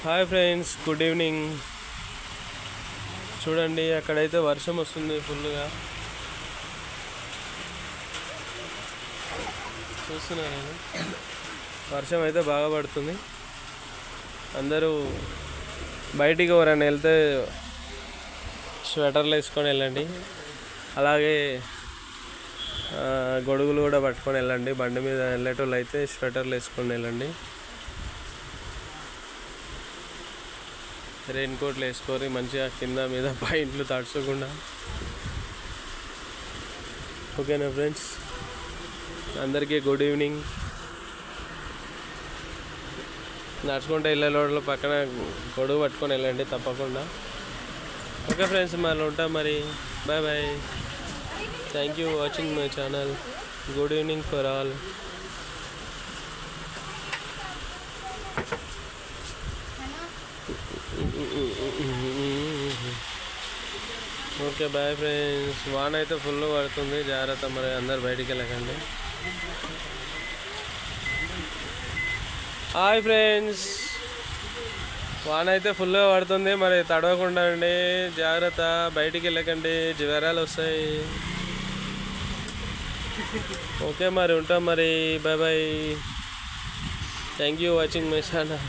Hi friends, good evening. చూడండి, అక్కడైతే వర్షం వస్తుంది ఫుల్గా. చూస్తున్నా నేను, వర్షం అయితే బాగా పడుతుంది. అందరూ బయటికి ఎవరైనా వెళ్తే స్వెటర్లు వేసుకొని వెళ్ళండి. అలాగే గొడుగులు కూడా పట్టుకొని వెళ్ళండి. బండి మీద వెళ్ళేటోళ్ళు అయితే స్వెటర్లు వేసుకొని వెళ్ళండి. రెయిన్ కోట్లు వేసుకొని మంచిగా కింద మీద పైంట్లు తడుచకుండా. ఓకేనా ఫ్రెండ్స్, అందరికీ గుడ్ ఈవినింగ్. నడుచుకుంటే ఇళ్ళ రోడ్ల పక్కన గొడుగు పట్టుకొని వెళ్ళండి తప్పకుండా. ఓకే ఫ్రెండ్స్, మళ్ళీ ఉంటాం మరి. Bye bye. Thank you watching my channel. Good evening for all. Okay bye friends. వాన అయితే ఫుల్ పడుతుంది, జాగ్రత్త మరి, అందరు బయటికి వెళ్ళకండి. హాయ్ ఫ్రెండ్స్, వాన అయితే ఫుల్గా పడుతుంది, మరి తడవకుండా అండి, జాగ్రత్త, బయటికి వెళ్ళకండి, జ్వరాలు వస్తాయి. ఓకే మరి, ఉంటాం మరి. Bye bye. Thank you watching my channel.